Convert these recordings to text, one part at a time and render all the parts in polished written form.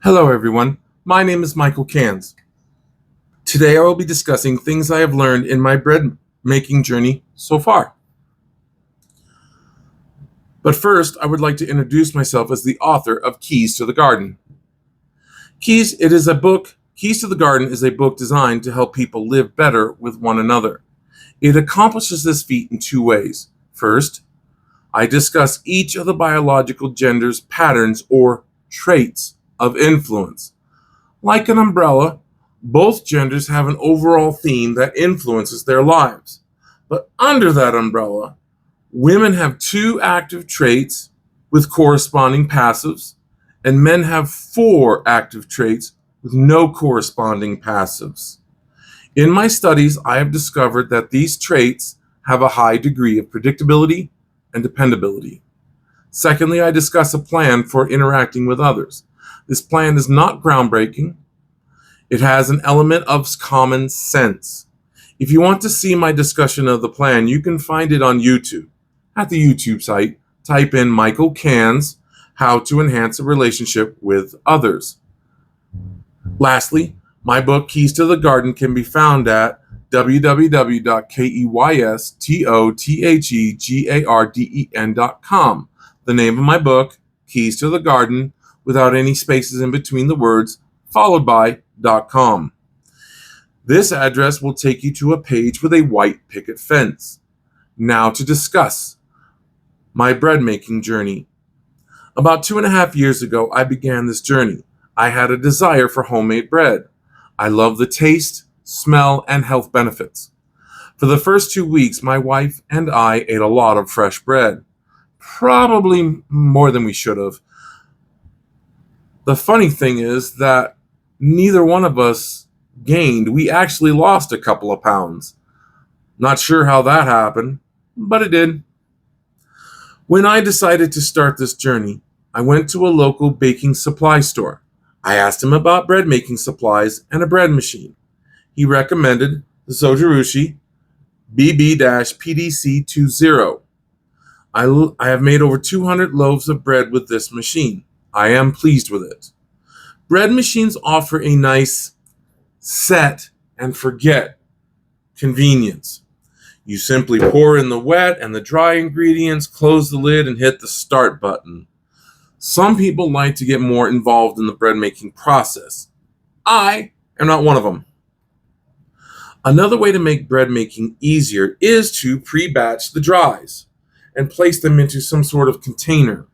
Hello everyone, my name is Michael Kanz. Today I will be discussing things I have learned in my bread making journey so far. But first, I would like to introduce myself as the author of Keys to the Garden. Keys to the Garden is a book designed to help people live better with one another. It accomplishes this feat in two ways. First, I discuss each of the biological gender's patterns or traits of influence. Like an umbrella, both genders have an overall theme that influences their lives. But under that umbrella, women have two active traits with corresponding passives, and men have four active traits with no corresponding passives. In my studies, I have discovered that these traits have a high degree of predictability and dependability. Secondly, I discuss a plan for interacting with others. This plan is not groundbreaking. It has an element of common sense. If you want to see my discussion of the plan, you can find it on YouTube. At the YouTube site, type in Michael Kanz, How to Enhance a Relationship with Others. Lastly, my book, Keys to the Garden, can be found at www.keystothegarden.com. The name of my book, Keys to the Garden, without any spaces in between the words, followed by .com. This address will take you to a page with a white picket fence. Now to discuss my bread making journey. About 2.5 years ago, I began this journey. I had a desire for homemade bread. I love the taste, smell, and health benefits. For the first 2 weeks, my wife and I ate a lot of fresh bread. Probably more than we should have. The funny thing is that neither one of us gained. We actually lost a couple of pounds. Not sure how that happened, but it did. When I decided to start this journey, I went to a local baking supply store. I asked him about bread making supplies and a bread machine. He recommended the ZOJIRUSHI BB-PDC20. I have made over 200 loaves of bread with this machine. I am pleased with it. Bread machines offer a nice set and forget convenience. You simply pour in the wet and the dry ingredients, close the lid, and hit the start button. Some people like to get more involved in the bread making process. I am not one of them. Another way to make bread making easier is to pre-batch the dries and place them into some sort of container.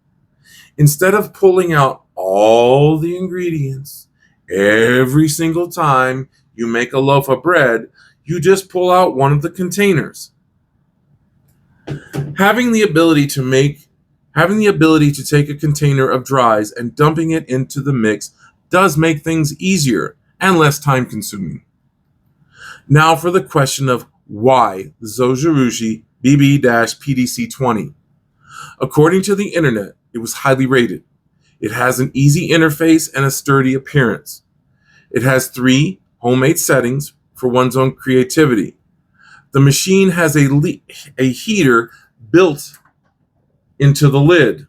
Instead of pulling out all the ingredients every single time you make a loaf of bread, you just pull out one of the containers. Having the ability to take a container of dries and dumping it into the mix does make things easier and less time consuming. Now for the question of why the ZOJIRUSHI BB-PDC20. According to the internet, it was highly rated. It has an easy interface and a sturdy appearance. It has 3 homemade settings for one's own creativity. The machine has a heater built into the lid.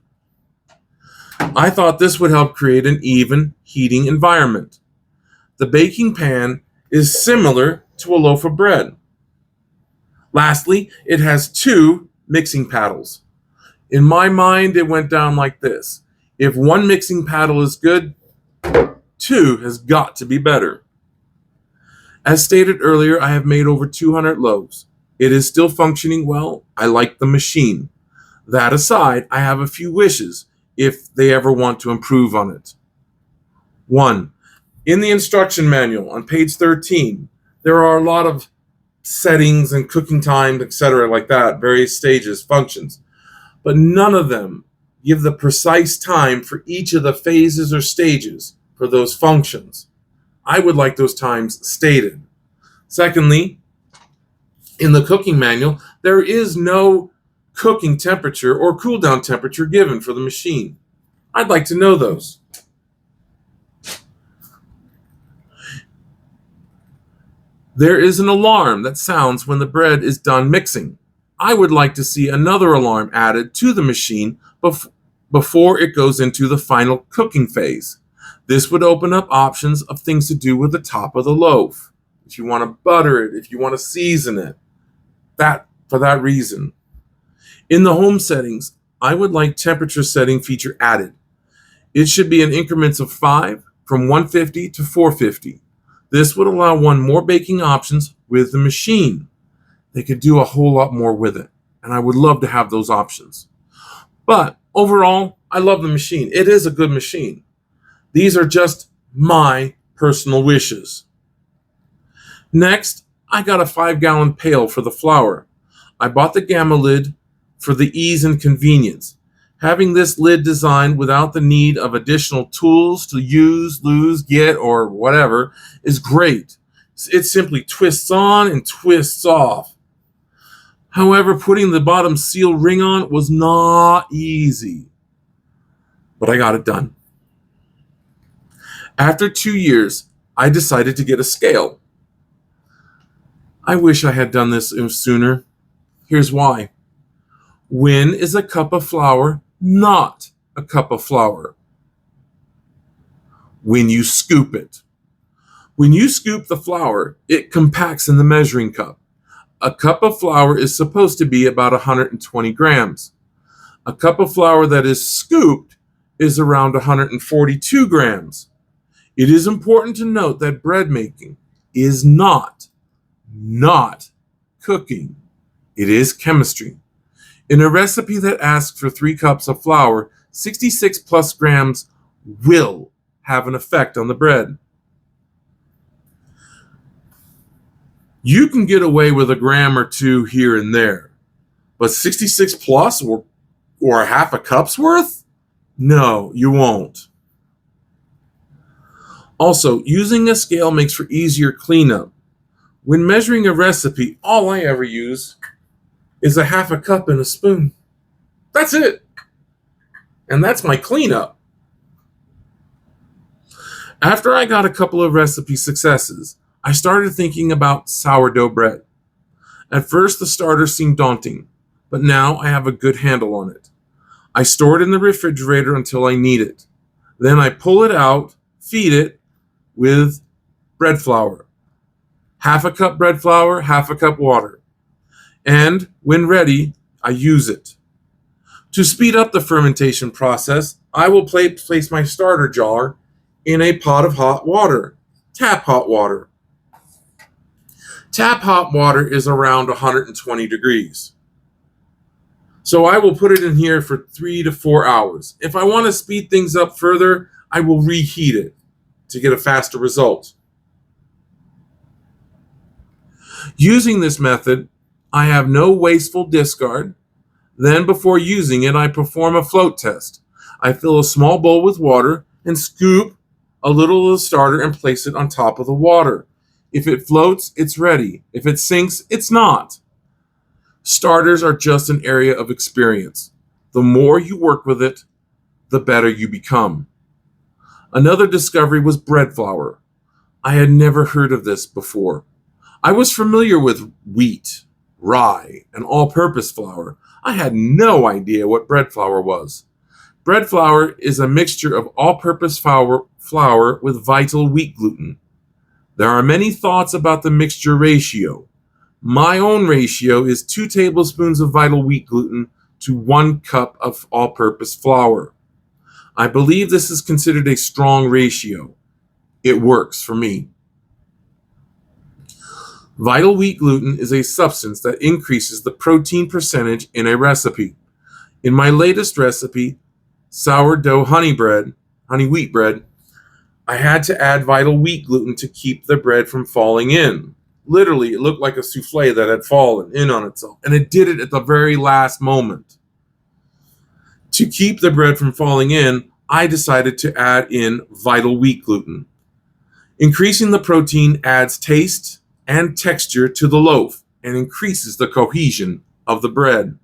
I thought this would help create an even heating environment. The baking pan is similar to a loaf of bread. Lastly, it has 2 mixing paddles. In my mind, it went down like this. If 1 mixing paddle is good, 2 has got to be better. As stated earlier, I have made over 200 loaves. It is still functioning well. I like the machine. That aside, I have a few wishes if they ever want to improve on it. 1. In the instruction manual on page 13, there are a lot of settings and cooking time, etc. like that, various stages, functions. But none of them give the precise time for each of the phases or stages for those functions. I would like those times stated. Secondly, in the cooking manual, there is no cooking temperature or cool down temperature given for the machine. I'd like to know those. There is an alarm that sounds when the bread is done mixing. I would like to see another alarm added to the machine before it goes into the final cooking phase. This would open up options of things to do with the top of the loaf. If you want to butter it, if you want to season it, for that reason. In the home settings, I would like temperature setting feature added. It should be in increments of 5 from 150 to 450. This would allow one more baking options with the machine. They could do a whole lot more with it, and I would love to have those options. But overall, I love the machine. It is a good machine. These are just my personal wishes. Next, I got a 5-gallon pail for the flour. I bought the Gamma lid for the ease and convenience. Having this lid designed without the need of additional tools to use, lose, get, or whatever is great. It simply twists on and twists off. However, putting the bottom seal ring on was not easy, but I got it done. After 2 years, I decided to get a scale. I wish I had done this sooner. Here's why. When is a cup of flour not a cup of flour? When you scoop it. When you scoop the flour, it compacts in the measuring cup. A cup of flour is supposed to be about 120 grams. A cup of flour that is scooped is around 142 grams. It is important to note that bread making is not cooking. It is chemistry. In a recipe that asks for 3 cups of flour, 66 plus grams will have an effect on the bread. You can get away with a gram or two here and there, but 66 plus or half a cup's worth? No, you won't. Also, using a scale makes for easier cleanup. When measuring a recipe, all I ever use is a half a cup and a spoon. That's it. And that's my cleanup. After I got a couple of recipe successes, I started thinking about sourdough bread. At first, the starter seemed daunting, but now I have a good handle on it. I store it in the refrigerator until I need it. Then I pull it out, feed it with bread flour. Half a cup bread flour, half a cup water. And when ready, I use it. To speed up the fermentation process, I will place my starter jar in a pot of hot water, tap hot water. Tap hot water is around 120 degrees. So I will put it in here for 3 to 4 hours. If I want to speed things up further, I will reheat it to get a faster result. Using this method, I have no wasteful discard. Then before using it, I perform a float test. I fill a small bowl with water and scoop a little of the starter and place it on top of the water. If it floats, it's ready. If it sinks, it's not. Starters are just an area of experience. The more you work with it, the better you become. Another discovery was bread flour. I had never heard of this before. I was familiar with wheat, rye, and all-purpose flour. I had no idea what bread flour was. Bread flour is a mixture of all-purpose flour with vital wheat gluten. There are many thoughts about the mixture ratio. My own ratio is 2 tablespoons of vital wheat gluten to 1 cup of all-purpose flour. I believe this is considered a strong ratio. It works for me. Vital wheat gluten is a substance that increases the protein percentage in a recipe. In my latest recipe, sourdough honey wheat bread, I had to add vital wheat gluten to keep the bread from falling in. Literally, it looked like a souffle that had fallen in on itself, and it did it at the very last moment. To keep the bread from falling in, I decided to add in vital wheat gluten. Increasing the protein adds taste and texture to the loaf and increases the cohesion of the bread.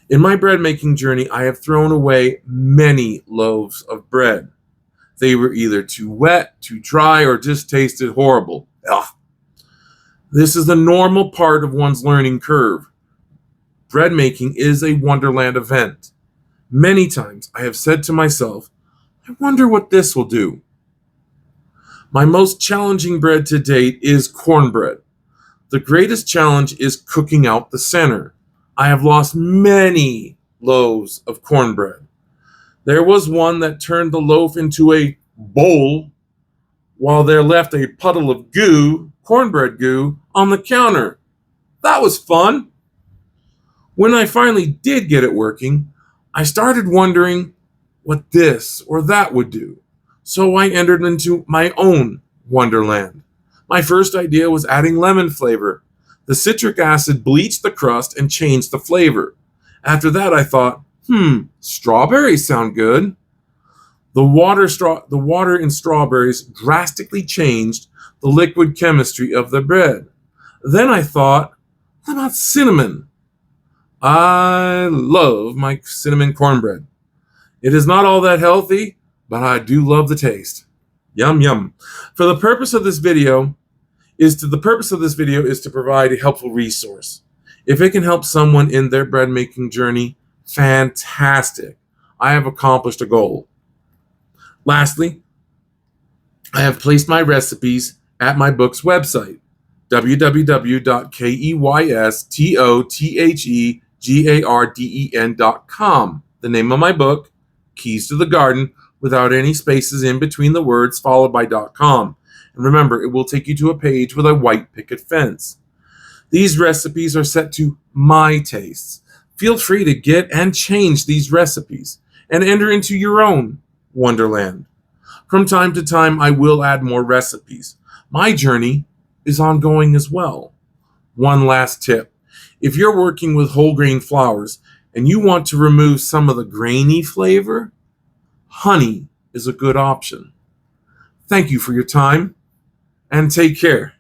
In my bread making journey, I have thrown away many loaves of bread. They were either too wet, too dry, or just tasted horrible. Ugh. This is the normal part of one's learning curve. Bread making is a Wonderland event. Many times I have said to myself, I wonder what this will do. My most challenging bread to date is cornbread. The greatest challenge is cooking out the center. I have lost many loaves of cornbread. There was one that turned the loaf into a bowl while there left a puddle of goo, cornbread goo, on the counter. That was fun. When I finally did get it working, I started wondering what this or that would do. So I entered into my own wonderland. My first idea was adding lemon flavor. The citric acid bleached the crust and changed the flavor. After that, I thought, strawberries sound good. The water in strawberries drastically changed the liquid chemistry of the bread. Then I thought, what about cinnamon? I love my cinnamon cornbread. It is not all that healthy, but I do love the taste. Yum yum. The purpose of this video is to provide a helpful resource. If it can help someone in their bread making journey, fantastic. I have accomplished a goal. Lastly, I have placed my recipes at my book's website, www.keystothegarden.com. The name of my book, Keys to the Garden, without any spaces in between the words, followed by .com. And remember, it will take you to a page with a white picket fence. These recipes are set to my tastes. Feel free to get and change these recipes and enter into your own wonderland. From time to time, I will add more recipes. My journey is ongoing as well. One last tip. If you're working with whole grain flours and you want to remove some of the grainy flavor, honey is a good option. Thank you for your time and take care.